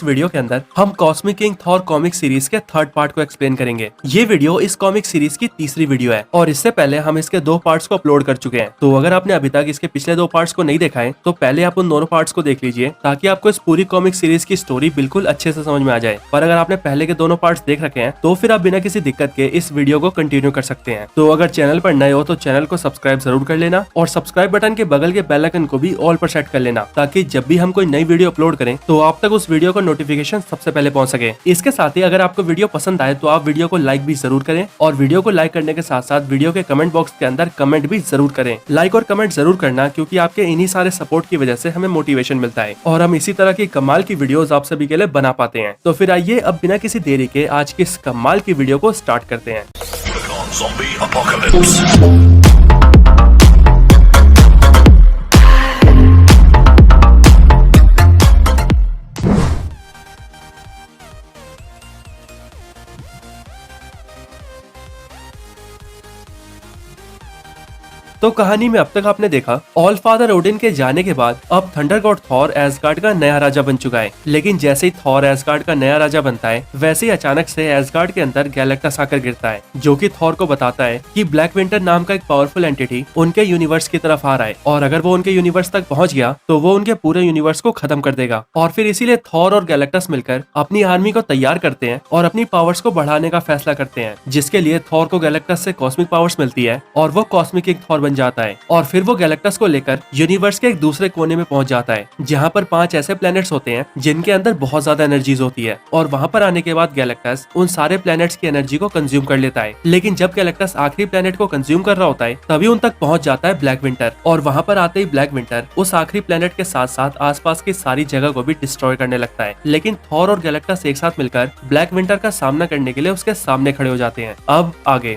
इस वीडियो के अंदर हम cosmic king Thor comic series के थर्ड पार्ट को एक्सप्लेन करेंगे। ये वीडियो इस कॉमिक सीरीज की तीसरी वीडियो है और इससे पहले हम इसके 2 पार्ट्स को अपलोड कर चुके हैं। तो अगर आपने अभी तक इसके पिछले 2 पार्ट्स को नहीं देखा है तो पहले आप उन दोनों पार्ट्स को देख लीजिए ताकि आपको इस पूरी कॉमिक सीरीज की स्टोरी बिल्कुल अच्छे से समझ में आ जाए। पर अगर आपने पहले के दोनों पार्ट्स देख रखे हैं तो फिर आप बिना किसी दिक्कत के इस वीडियो को कंटिन्यू कर सकते हैं। तो अगर चैनल पर नए हो तो चैनल को सब्सक्राइब जरूर कर लेना और सब्सक्राइब बटन के बगल के बेल आइकन को भी ऑल पर सेट कर लेना ताकि जब भी हम कोई नई वीडियो अपलोड करें तो आप तक उस वीडियो का नोटिफिकेशन सबसे पहले पहुंच सके। इसके साथ ही अगर आपको वीडियो पसंद आए तो आप वीडियो को लाइक भी जरूर करें और वीडियो को लाइक करने के साथ साथ वीडियो के कमेंट बॉक्स के अंदर कमेंट भी जरूर करें। लाइक और कमेंट जरूर करना क्योंकि आपके इन्हीं सारे सपोर्ट की वजह से हमें मोटिवेशन मिलता है और हम इसी तरह की कमाल की वीडियोस आप सभी के लिए बना पाते हैं। तो फिर आइए अब बिना किसी देरी के आज की इस कमाल की वीडियो को स्टार्ट करते हैं। तो कहानी में अब तक आपने देखा ऑल फादर ओडिन के जाने के बाद अब थंडर गॉड थॉर एसगार्ड का नया राजा बन चुका है। लेकिन जैसे ही थॉर एसगार्ड का नया राजा बनता है वैसे ही अचानक से एसगार्ड के अंदर गैलेक्टस आकर गिरता है जो कि थॉर को बताता है कि ब्लैक विंटर नाम का एक पावरफुल एंटिटी उनके यूनिवर्स की तरफ आ रहा है और अगर वो उनके यूनिवर्स तक पहुंच गया तो वो उनके पूरे यूनिवर्स को खत्म कर देगा। और फिर इसीलिए थॉर और गैलेक्टस मिलकर अपनी आर्मी को तैयार करते हैं और अपनी पावर्स को बढ़ाने का फैसला करते हैं, जिसके लिए थॉर को गैलेक्टस से कॉस्मिक पावर्स मिलती है और वो कॉस्मिक किंग थॉर जाता है। और फिर वो गैलेक्टस को लेकर यूनिवर्स के एक दूसरे कोने में पहुंच जाता है जहां पर 5 ऐसे प्लैनेट्स होते हैं जिनके अंदर बहुत ज्यादा एनर्जीज होती है और वहां पर आने के बाद गैलेक्टस उन सारे प्लैनेट्स की एनर्जी को कंज्यूम कर लेता है। लेकिन जब गैलेक्टस आखिरी प्लैनेट को कंज्यूम कर रहा होता है तभी उन तक पहुंच जाता है ब्लैक विंटर और वहां पर आते ही ब्लैक विंटर उस आखिरी प्लैनेट के साथ साथ आसपास की सारी जगह को भी डिस्ट्रॉय करने लगता है। लेकिन थॉर और गैलेक्टस एक साथ मिलकर ब्लैक विंटर का सामना करने के लिए उसके सामने खड़े हो जाते हैं। अब आगे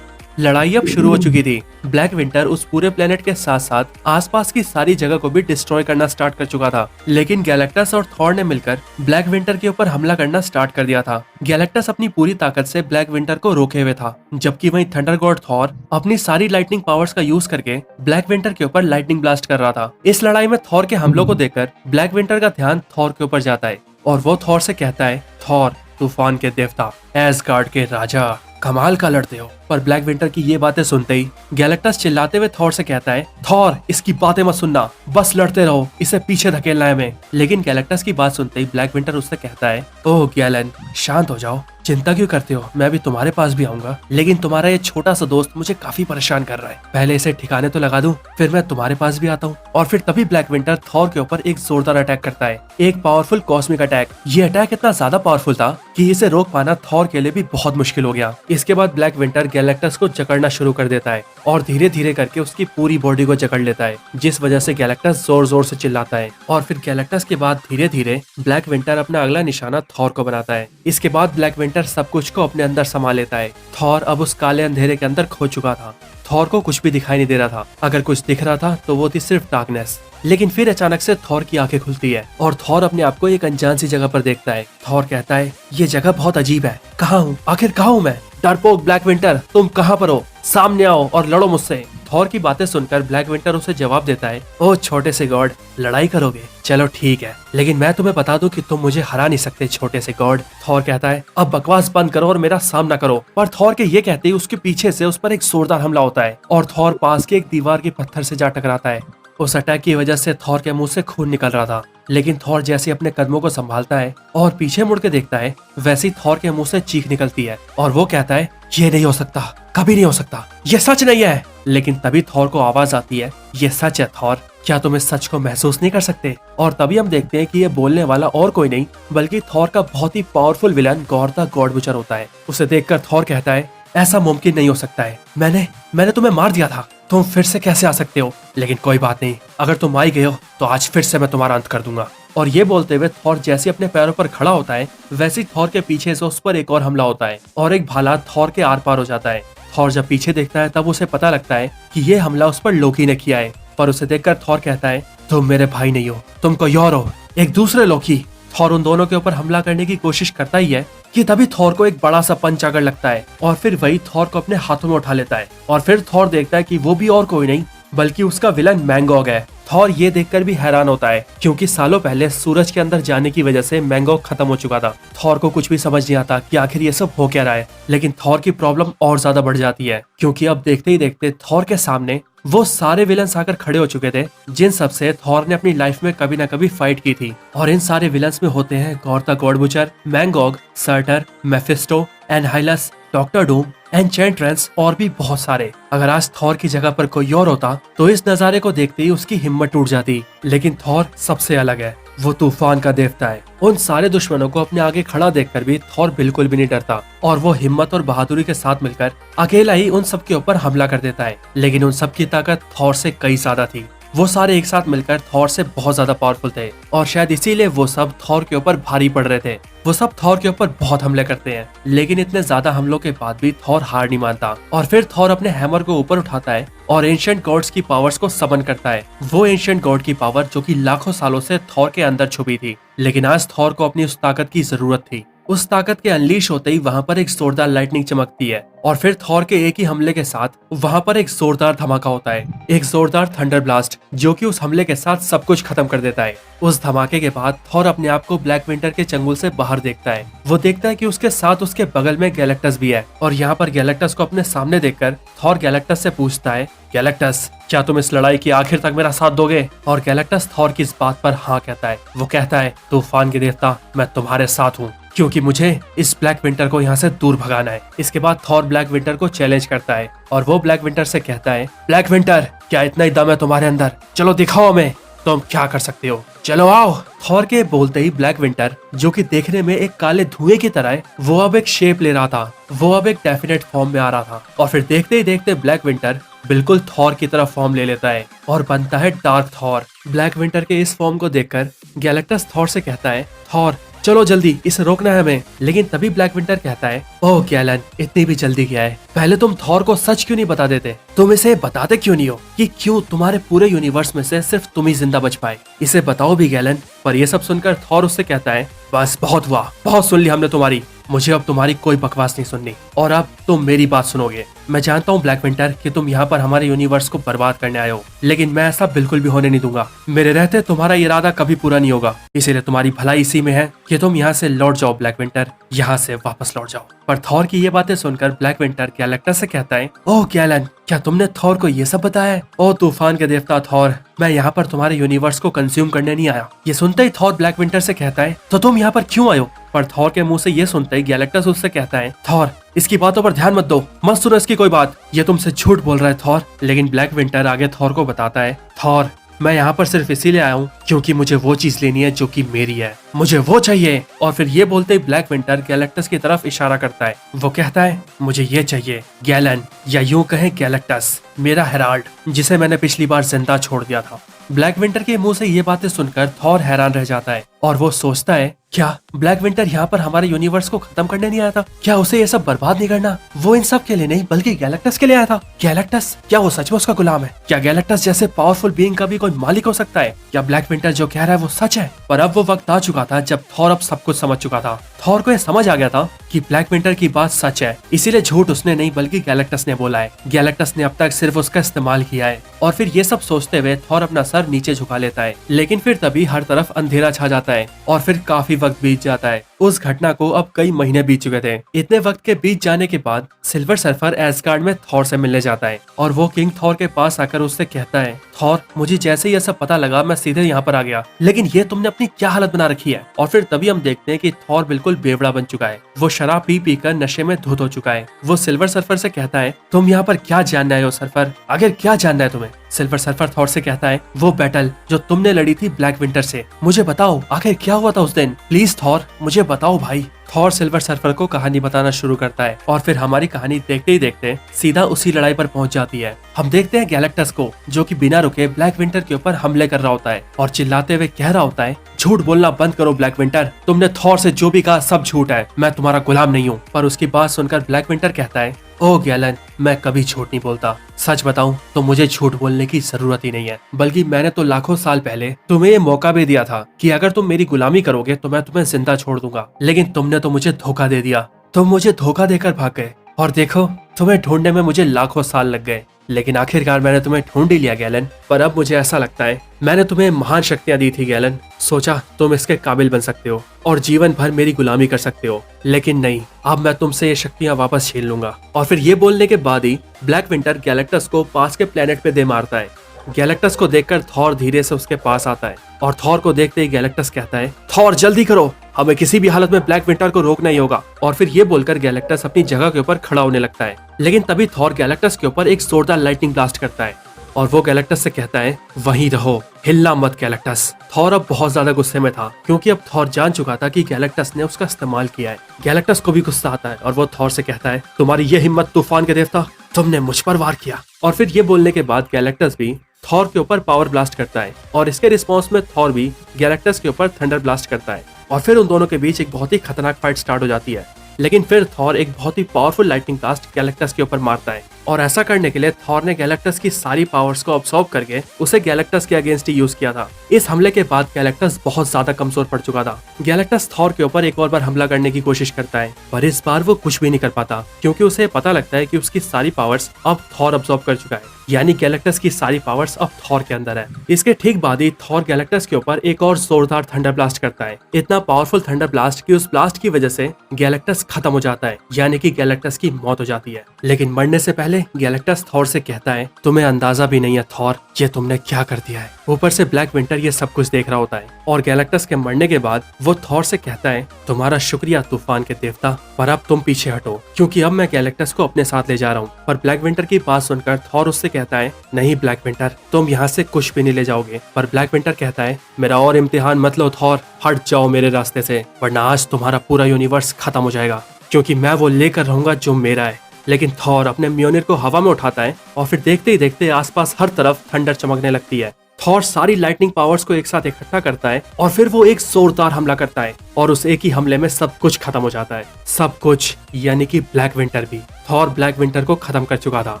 लड़ाई अब शुरू हो चुकी थी। ब्लैक विंटर उस पूरे प्लेनेट के साथ साथ आसपास की सारी जगह को भी डिस्ट्रॉय करना स्टार्ट कर चुका था। लेकिन गैलेक्टस और थॉर ने मिलकर ब्लैक विंटर के ऊपर हमला करना स्टार्ट कर दिया था। गैलेक्टस अपनी पूरी ताकत से ब्लैक विंटर को रोके हुए था, जबकि वहीं थंडर गॉड थॉर अपनी सारी लाइटनिंग पावर्स का यूज करके ब्लैक विंटर के ऊपर लाइटनिंग ब्लास्ट कर रहा था। इस लड़ाई में थॉर के हमलों को देखकर ब्लैक विंटर का ध्यान थॉर के ऊपर जाता है और वो थॉर से कहता है, थॉर तूफान के देवता, एसगार्ड के राजा, कमाल का लड़ते हो। पर ब्लैक विंटर की ये बातें सुनते ही गैलेक्टस चिल्लाते हुए थॉर से कहता है, थॉर इसकी बातें मत सुनना, बस लड़ते रहो, इसे पीछे धकेलना है हमें। लेकिन गैलेक्टस की बात सुनते ही ब्लैक विंटर उससे कहता है, ओह गैलन शांत हो जाओ, चिंता क्यों करते हो, मैं भी तुम्हारे पास भी आऊंगा। लेकिन तुम्हारा ये छोटा सा दोस्त मुझे काफी परेशान कर रहा है, पहले इसे ठिकाने तो लगा दूं, फिर मैं तुम्हारे पास भी आता हूँ। और फिर तभी ब्लैक विंटर थॉर के ऊपर एक जोरदार अटैक करता है, एक पावरफुल कॉस्मिक अटैक। ये अटैक इतना ज्यादा पावरफुल था कि इसे रोक पाना थॉर के लिए भी बहुत मुश्किल हो गया। इसके बाद ब्लैक विंटर गैलेक्टस को जकड़ना शुरू कर देता है और धीरे धीरे करके उसकी पूरी बॉडी को जकड़ लेता है, जिस वजह से गैलेक्टस जोर जोर से चिल्लाता है। और फिर गैलेक्टस के बाद धीरे धीरे ब्लैक विंटर अपना अगला निशाना थॉर को बनाता है। इसके बाद ब्लैक विंटर सब कुछ को अपने अंदर समा लेता है। थॉर अब उस काले अंधेरे के अंदर खो चुका था। थॉर को कुछ भी दिखाई नहीं दे रहा था, अगर कुछ दिख रहा था तो वो थी सिर्फ डार्कनेस। लेकिन फिर अचानक से थॉर की आंखें खुलती है और थॉर अपने आप को एक अनजान सी जगह पर देखता है। थॉर कहता है, ये जगह बहुत अजीब है, कहाँ हूँ, आखिर कहाँ हूँ मैं? डरपोक ब्लैक विंटर, तुम कहाँ पर हो? सामने आओ और लड़ो मुझसे। थॉर की बातें सुनकर ब्लैक विंटर उसे जवाब देता है, ओ छोटे से गॉड, लड़ाई करोगे? चलो ठीक है, लेकिन मैं तुम्हें बता दूं कि तुम मुझे हरा नहीं सकते छोटे से गॉड। थॉर कहता है, अब बकवास बंद करो और मेरा सामना करो। पर थॉर के ये कहते ही उसके पीछे से उस पर एक जोरदार हमला होता है और थॉर पास के एक दीवार के पत्थर से जा टकराता है। उस अटैक की वजह से थॉर के मुंह से खून निकल रहा था। लेकिन थॉर जैसे अपने कदमों को संभालता है और पीछे मुड़ के देखता है, वैसे ही थॉर के मुंह से चीख निकलती है और वो कहता है, ये नहीं हो सकता, कभी नहीं हो सकता, ये सच नहीं है। लेकिन तभी थॉर को आवाज आती है, ये सच है थॉर, क्या तुम इस सच को महसूस नहीं कर सकते? और तभी हम देखते हैं कि ये बोलने वाला और कोई नहीं बल्कि थॉर का बहुत ही powerful villain Gorr the God Butcher होता है। उसे देखकर थॉर कहता है, ऐसा मुमकिन नहीं हो सकता है, मैंने तुम्हें मार दिया था, तुम फिर से कैसे आ सकते हो? लेकिन कोई बात नहीं, अगर तुम आ ही गए हो तो आज फिर से मैं तुम्हारा अंत कर दूंगा। और ये बोलते हुए थॉर जैसे अपने पैरों पर खड़ा होता है वैसे थॉर के पीछे से उस पर एक और हमला होता है और एक भाला थॉर के आर पार हो जाता है। थॉर जब पीछे देखता है तब उसे पता लगता है कि ये हमला उस पर लोकी ने किया है। पर उसे देखकर थॉर कहता है, तुम मेरे भाई नहीं हो, तुम कोई और हो, एक दूसरे लोकी। थॉर उन दोनों के ऊपर हमला करने की कोशिश करता ही है कि तभी थॉर को एक बड़ा सा पंच आकर लगता है और फिर वही थॉर को अपने हाथों में उठा लेता है। और फिर थॉर देखता है कि वो भी और कोई नहीं बल्कि उसका विलन मैंगॉग है। थॉर ये देखकर भी हैरान होता है क्योंकि सालों पहले सूरज के अंदर जाने की वजह से मैंगॉग खत्म हो चुका था। थॉर को कुछ भी समझ नहीं आता कि आखिर ये सब हो क्या रहा है, लेकिन थॉर की प्रॉब्लम और ज्यादा बढ़ जाती है क्योंकि अब देखते ही देखते थॉर के सामने वो सारे विलन्स आकर खड़े हो चुके थे जिन सबसे थॉर ने अपनी लाइफ में कभी ना कभी फाइट की थी। और इन सारे विलन्स में होते हैं Gorr the God Butcher, Mangog, Surtur, Mephisto, Annihilus, Doctor Doom, Enchantress और भी बहुत सारे। अगर आज थॉर की जगह पर कोई और होता तो इस नजारे को देखते ही उसकी हिम्मत टूट जाती, लेकिन थॉर सबसे अलग है। वो तूफान का देवता है। उन सारे दुश्मनों को अपने आगे खड़ा देखकर भी थॉर बिल्कुल भी नहीं डरता और वो हिम्मत और बहादुरी के साथ मिलकर अकेला ही उन सब के ऊपर हमला कर देता है। लेकिन उन सब की ताकत थॉर से कई ज्यादा थी। वो सारे एक साथ मिलकर थॉर से बहुत ज्यादा पावरफुल थे और शायद इसीलिए वो सब थॉर के ऊपर भारी पड़ रहे थे। वो सब थॉर के ऊपर बहुत हमले करते हैं, लेकिन इतने ज्यादा हमलों के बाद भी थॉर हार नहीं मानता और फिर थॉर अपने हैमर को ऊपर उठाता है और एंशिएंट गॉड्स की पावर्स को समन करता है। वो एंशिएंट गॉड की पावर जो कि लाखों सालों से थॉर के अंदर छुपी थी, लेकिन आज थॉर को अपनी उस ताकत की जरूरत थी। उस ताकत के अनलीश होते ही वहां पर एक जोरदार लाइटनिंग चमकती है और फिर थॉर के एक ही हमले के साथ वहां पर एक जोरदार धमाका होता है, एक जोरदार थंडर ब्लास्ट जो कि उस हमले के साथ सब कुछ खत्म कर देता है। उस धमाके के बाद थॉर अपने आप को ब्लैक विंटर के चंगुल से बाहर देखता है। वो देखता है कि उसके साथ उसके बगल में गैलेक्टस भी है और यहाँ पर गैलेक्टस को अपने सामने देखकर थॉर गैलेक्टस से पूछता है, गैलेक्टस क्या तुम इस लड़ाई की आखिर तक मेरा साथ दोगे? और गैलेक्टस थॉर की इस बात पर हाँ कहता है। वो कहता है, तूफान के देवता मैं तुम्हारे साथ हूँ क्योंकि मुझे इस ब्लैक विंटर को यहाँ से दूर भगाना है। इसके बाद थॉर ब्लैक विंटर को चैलेंज करता है और वो ब्लैक विंटर से कहता है, ब्लैक विंटर क्या इतना ही दम है तुम्हारे अंदर? चलो दिखाओ हमें तुम क्या कर सकते हो, चलो आओ। थॉर के बोलते ही ब्लैक विंटर जो कि देखने में एक काले धुएं की तरह है, वो अब एक शेप ले रहा था। वो अब एक डेफिनेट फॉर्म में आ रहा था और फिर देखते ही देखते ब्लैक विंटर बिल्कुल थॉर की तरह फॉर्म ले लेता है और बनता है डार्क थॉर। ब्लैक विंटर के इस फॉर्म को देखकर गैलेक्टस थॉर से कहता है, थॉर चलो जल्दी, इसे रोकना है हमें। लेकिन तभी ब्लैक विंटर कहता है, ओह गैलन इतनी भी जल्दी क्या है? पहले तुम थॉर को सच क्यों नहीं बता देते? तुम इसे बताते क्यों नहीं हो कि क्यों तुम्हारे पूरे यूनिवर्स में से सिर्फ तुम ही जिंदा बच पाए? इसे बताओ भी गैलन। पर ये सब सुनकर थॉर उससे कहता है, बस बहुत हुआ, बहुत सुन ली हमने तुम्हारी, मुझे अब तुम्हारी कोई बकवास नहीं सुननी और अब तुम मेरी बात सुनोगे। मैं जानता हूँ ब्लैक विंटर कि तुम यहाँ पर हमारे यूनिवर्स को बर्बाद करने आए हो, लेकिन मैं ऐसा बिल्कुल भी होने नहीं दूंगा। मेरे रहते तुम्हारा इरादा कभी पूरा नहीं होगा, इसीलिए तुम्हारी भलाई इसी में है कि तुम यहाँ से लौट जाओ ब्लैक विंटर, यहाँ से वापस लौट जाओ। पर थॉर की ये बातें सुनकर ब्लैक विंटर गैलेक्टस से कहता है, ओह गैलन क्या तुमने थॉर को ये सब बताया है? ओ तूफान के देवता थॉर, मैं यहाँ पर तुम्हारे यूनिवर्स को कंज्यूम करने नहीं आया। ये सुनते ही थॉर ब्लैक विंटर से कहता है, तो तुम यहाँ पर क्यों आए हो? पर थॉर के मुंह से ये सुनते ही गैलेक्टस उससे कहता है, थॉर इसकी बातों पर ध्यान मत दो, मत सुनो इसकी कोई बात, ये तुमसे झूठ बोल रहा है थॉर। लेकिन ब्लैक विंटर आगे थॉर को बताता है, थॉर मैं यहाँ पर सिर्फ इसीलिए आया हूँ क्योंकि मुझे वो चीज लेनी है जो कि मेरी है, मुझे वो चाहिए। और फिर ये बोलते ही ब्लैक विंटर गैलेक्टस की तरफ इशारा करता है। वो कहता है, मुझे ये चाहिए गैलन, या यूं कहें गैलेक्टस, मेरा हेराल्ड जिसे मैंने पिछली बार जिंदा छोड़ दिया था। ब्लैक विंटर के मुंह से ये बातें सुनकर थॉर हैरान रह जाता है और वो सोचता है, क्या ब्लैक विंटर यहाँ पर हमारे यूनिवर्स को खत्म करने नहीं आया था? क्या उसे ये सब बर्बाद नहीं करना? वो इन सब के लिए नहीं बल्कि गैलेक्टस के लिए आया था। गैलेक्टस क्या वो सच में उसका गुलाम है? क्या गैलेक्टस जैसे पावरफुल बीइंग का भी कोई मालिक हो सकता है? क्या ब्लैक विंटर जो कह रहा है वो सच है? पर अब वो वक्त आ चुका था जब थॉर अब सब कुछ समझ चुका था। थॉर को ये समझ आ गया था कि ब्लैक विंटर की बात सच है, इसीलिए झूठ उसने नहीं बल्कि गैलेक्टस ने बोला है। गैलेक्टस ने अब तक सिर्फ उसका इस्तेमाल किया है। और फिर ये सब सोचते हुए थॉर अपना सर नीचे झुका लेता है, लेकिन फिर तभी हर तरफ अंधेरा छा जाता है और फिर काफी वक्त बीत जाता है। उस घटना को अब कई महीने बीत चुके थे। इतने वक्त के बीत जाने के बाद सिल्वर सर्फर एस्गार्ड में थॉर से मिलने जाता है और वो किंग थॉर के पास आकर उससे कहता है, थॉर मुझे जैसे ही ये सब पता लगा मैं सीधे यहाँ पर आ गया, लेकिन ये तुमने अपनी क्या हालत बना रखी है? और फिर तभी हम देखते हैं कि थॉर बिल्कुल बेवड़ा बन चुका है। वो शराब पी पी कर नशे में धुत हो चुका है। वो सिल्वर सर्फर से कहता है, तुम यहाँ पर क्या जानने आए हो सर्फर? आखिर क्या जानना है तुम्हें? सिल्वर सर्फर थॉर से कहता है, वो बैटल जो तुमने लड़ी थी ब्लैक विंटर से, मुझे बताओ आखिर क्या हुआ था उस दिन? प्लीज थॉर मुझे बताओ भाई। थॉर सिल्वर सर्फर को कहानी बताना शुरू करता है और फिर हमारी कहानी देखते ही देखते सीधा उसी लड़ाई पर पहुंच जाती है। हम देखते हैं गैलेक्टस को जो कि बिना रुके ब्लैक विंटर के ऊपर हमले कर रहा होता है और चिल्लाते हुए कह रहा होता है, झूठ बोलना बंद करो ब्लैक विंटर, तुमने थॉर से जो भी कहा सब झूठ है, मैं तुम्हारा गुलाम नहीं हूँ। पर उसकी बात सुनकर ब्लैक विंटर कहता है, ओ गैलन मैं कभी झूठ नहीं बोलता, सच बताऊं तो मुझे झूठ बोलने की जरूरत ही नहीं है, बल्कि मैंने तो लाखों साल पहले तुम्हें ये मौका भी दिया था कि अगर तुम मेरी गुलामी करोगे तो मैं तुम्हें जिंदा छोड़ दूंगा, लेकिन तुमने तो मुझे धोखा दे दिया। तुम मुझे धोखा देकर भाग गए और देखो तुम्हें ढूंढने में मुझे लाखों साल लग गए। लेकिन आखिरकार मैंने तुम्हें ढूंढ ही लिया गैलन। पर अब मुझे ऐसा लगता है मैंने तुम्हें महान शक्तियां दी थी गैलन। सोचा तुम इसके काबिल बन सकते हो और जीवन भर मेरी गुलामी कर सकते हो, लेकिन नहीं, अब मैं तुमसे ये शक्तियां वापस छीन लूंगा। और फिर ये बोलने के बाद ही ब्लैक विंटर गैलेक्टस को पास के प्लेनेट पे दे मारता है। गैलेक्टस को देखकर थॉर धीरे से उसके पास आता है और थॉर को देखते ही गैलेक्टस कहता है, थॉर जल्दी करो, हमें किसी भी हालत में ब्लैक विंटर को रोकना ही होगा। और फिर ये बोलकर गैलेक्टस अपनी जगह के ऊपर खड़ा होने लगता है, लेकिन तभी थॉर गैलेक्टस के ऊपर एक जोरदार लाइटनिंग ब्लास्ट करता है और वो गैलेक्टस से कहता है, वहीं रहो, हिलना मत गैलेक्टस। थॉर अब बहुत ज्यादा गुस्से में था क्योंकि अब थॉर जान चुका था कि गैलेक्टस ने उसका इस्तेमाल किया है। गैलेक्टस को भी गुस्सा आता है और वो थॉर से कहता है, तुम्हारी ये हिम्मत तूफान के देवता, तुमने मुझ पर वार किया। और फिर ये बोलने के बाद गैलेक्टस भी थॉर के ऊपर पावर ब्लास्ट करता है और इसके रिस्पॉन्स में थॉर भी गैलेक्टस के ऊपर थंडर ब्लास्ट करता है और फिर उन दोनों के बीच एक बहुत ही खतरनाक फाइट स्टार्ट हो जाती है। लेकिन फिर थॉर एक बहुत ही पावरफुल लाइटनिंग ब्लास्ट गैलेक्टस के ऊपर मारता है और ऐसा करने के लिए थॉर ने गैलेक्टस की सारी पावर्स को अब्सॉर्ब करके उसे गैलेक्टस के अगेंस्ट ही यूज किया था। इस हमले के बाद गैलेक्टस बहुत ज्यादा कमजोर पड़ चुका था। गैलेक्टस थॉर के ऊपर एक और बार हमला करने की कोशिश करता है, पर इस बार वो कुछ भी नहीं कर पाता क्योंकि उसे पता लगता है कि उसकी सारी पावर्स अब थॉर अब्सॉर्ब कर चुका है, यानी गैलेक्टस की सारी पावर्स अब थॉर के अंदर है। इसके ठीक बाद ही थॉर गैलेक्टस के ऊपर एक और जोरदार थंडर ब्लास्ट करता है, इतना पावरफुल थंडर ब्लास्ट कि उस ब्लास्ट की वजह से गैलेक्टस खत्म हो जाता है, यानी कि गैलेक्टस की मौत हो जाती है। लेकिन मरने से पहले गैलेक्टस थॉर से कहता है, तुम्हें अंदाजा भी नहीं है थॉर, ये तुमने क्या कर दिया है। ऊपर से ब्लैक विंटर ये सब कुछ देख रहा होता है और गैलेक्टस के मरने के बाद वो थॉर से कहता है, तुम्हारा शुक्रिया तूफान के देवता, पर अब तुम पीछे हटो क्योंकि अब मैं गैलेक्टस को अपने साथ ले जा रहा हूँ। पर ब्लैक विंटर की बात सुनकर थॉर उससे कहता है, नहीं ब्लैक विंटर, तुम यहाँ से कुछ भी नहीं ले जाओगे। पर ब्लैक विंटर कहता है, मेरा और इम्तिहान मत लो थॉर, हट जाओ मेरे रास्ते से, वरना आज तुम्हारा पूरा यूनिवर्स खत्म हो जाएगा, क्योंकि मैं वो लेकर रहूंगा जो मेरा है। लेकिन थॉर अपने म्योनिर को हवा में उठाता है और फिर देखते ही देखते आसपास हर तरफ थंडर चमकने लगती है। थॉर सारी लाइटनिंग पावर्स को एक साथ इकट्ठा करता है और फिर वो एक जोरदार हमला करता है और उस एक ही हमले में सब कुछ खत्म हो जाता है। सब कुछ, यानी कि ब्लैक विंटर भी। थॉर ब्लैक विंटर को खत्म कर चुका था।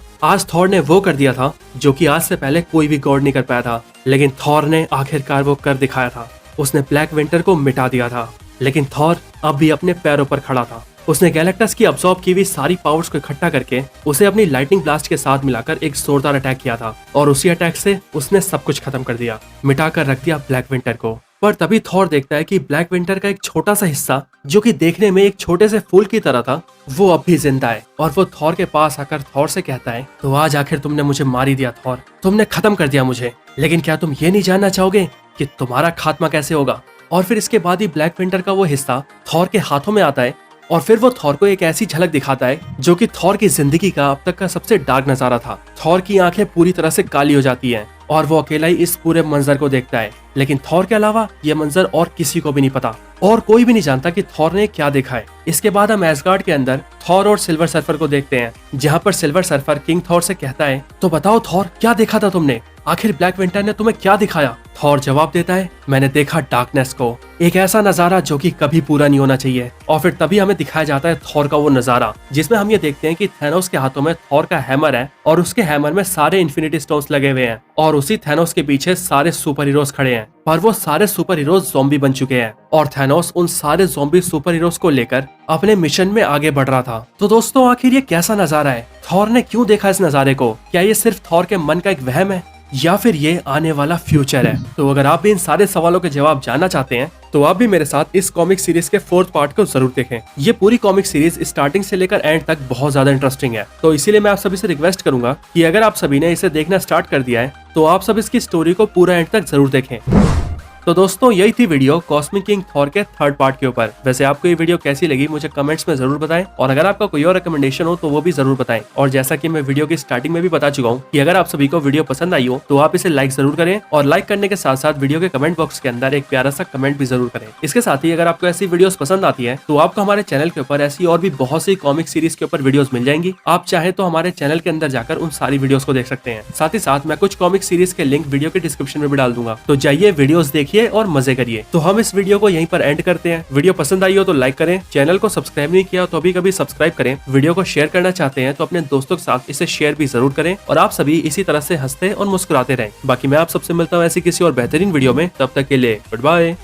आज थॉर ने वो कर दिया था जो कि आज से पहले कोई भी गॉड नहीं कर पाया था, लेकिन थॉर ने आखिरकार वो कर दिखाया था। उसने ब्लैक विंटर को मिटा दिया था, लेकिन थॉर अब भी अपने पैरों पर खड़ा था। उसने गैलेक्टस की अब्सॉर्ब की हुई सारी पावर्स को इकट्ठा करके उसे अपनी लाइटनिंग ब्लास्ट के साथ मिलाकर एक जोरदार अटैक किया था और उसी अटैक से उसने सब कुछ खत्म कर दिया, मिटाकर रख दिया ब्लैक विंटर को। पर तभी थॉर देखता है कि ब्लैक विंटर का एक छोटा सा हिस्सा जो कि देखने में एक छोटे से फूल की तरह था, वो अब भी जिंदा है और वो थॉर के पास आकर थॉर से कहता है, तो आज आखिर तुमने मुझे मार ही दिया थॉर, तुमने खत्म कर दिया मुझे, लेकिन क्या तुम ये नहीं जानना चाहोगे कि तुम्हारा खात्मा कैसे होगा। और फिर इसके बाद ही ब्लैक विंटर का वो हिस्सा थॉर के हाथों में आता है और फिर वो थॉर को एक ऐसी झलक दिखाता है जो कि थॉर की जिंदगी का अब तक का सबसे डार्क नजारा था। थॉर की आंखें पूरी तरह से काली हो जाती हैं और वो अकेला ही इस पूरे मंजर को देखता है, लेकिन थॉर के अलावा ये मंजर और किसी को भी नहीं पता और कोई भी नहीं जानता कि थॉर ने क्या देखा है। इसके बाद हम एसगार्ड के अंदर थॉर और सिल्वर सर्फर को देखते हैं, जहाँ पर सिल्वर सर्फर किंग थॉर से कहता है, तो बताओ थॉर, क्या देखा था तुमने, आखिर ब्लैक विंटर ने तुम्हें क्या दिखाया। थॉर जवाब देता है, मैंने देखा डार्कनेस को, एक ऐसा नजारा जो कि कभी पूरा नहीं होना चाहिए। और फिर तभी हमें दिखाया जाता है थॉर का वो नजारा जिसमें हम ये देखते हैं कि थैनोस के हाथों में थॉर का हैमर है और उसके हैमर में सारे इन्फिनिटी स्टोन्स लगे हुए हैं और उसी थैनोस के पीछे सारे सुपर हीरोज खड़े हैं, पर वो सारे सुपर हीरोज ज़ॉम्बी बन चुके हैं और थैनोस उन सारे ज़ॉम्बी सुपर हीरोज को लेकर अपने मिशन में आगे बढ़ रहा था। तो दोस्तों, आखिर ये कैसा नजारा है, थॉर ने क्यों देखा इस नजारे को, क्या ये सिर्फ थॉर के मन का एक वहम है या फिर ये आने वाला फ्यूचर है। तो अगर आप भी इन सारे सवालों के जवाब जानना चाहते हैं तो आप भी मेरे साथ इस कॉमिक सीरीज के 4th पार्ट को जरूर देखें। ये पूरी कॉमिक सीरीज स्टार्टिंग से लेकर एंड तक बहुत ज्यादा इंटरेस्टिंग है, तो इसीलिए मैं आप सभी से रिक्वेस्ट करूंगा कि अगर आप सभी ने इसे देखना स्टार्ट कर दिया है तो आप सब इसकी स्टोरी को पूरा एंड तक जरूर देखें। तो दोस्तों, यही थी वीडियो कॉस्मिक किंग थॉर के 3rd पार्ट के ऊपर। वैसे आपको ये वीडियो कैसी लगी मुझे कमेंट्स में जरूर बताएं और अगर आपका कोई और रिकमेंडेशन हो तो वो भी जरूर बताएं। और जैसा कि मैं वीडियो की स्टार्टिंग में भी बता चुका हूँ कि अगर आप सभी को वीडियो पसंद आई हो तो आप इसे लाइक जरूर करें और लाइक करने के साथ साथ वीडियो के कमेंट बॉक्स के अंदर एक प्यारा सा कमेंट भी जरूर करें। इसके साथ ही अगर आपको ऐसी वीडियोस पसंद आती है तो आपको हमारे चैनल के ऊपर ऐसी और भी बहुत सी कॉमिक सीरीज के ऊपर वीडियोस मिल जाएंगी। आप चाहे तो हमारे चैनल के अंदर जाकर उन सारी वीडियोस को देख सकते हैं। साथ ही साथ मैं कुछ कॉमिक सीरीज के लिंक वीडियो के डिस्क्रिप्शन में भी डाल दूंगा, तो जाइए वीडियोस देखिए और मजे करिए। तो हम इस वीडियो को यहीं पर एंड करते हैं। वीडियो पसंद आई हो तो लाइक करें, चैनल को सब्सक्राइब नहीं किया तो अभी कभी सब्सक्राइब करें, वीडियो को शेयर करना चाहते हैं तो अपने दोस्तों के साथ इसे शेयर भी जरूर करें और आप सभी इसी तरह से हंसते और मुस्कुराते रहें। बाकी मैं आप सबसे मिलता हूँ ऐसी किसी और बेहतरीन वीडियो में, तब तक के लिए गुड बाय।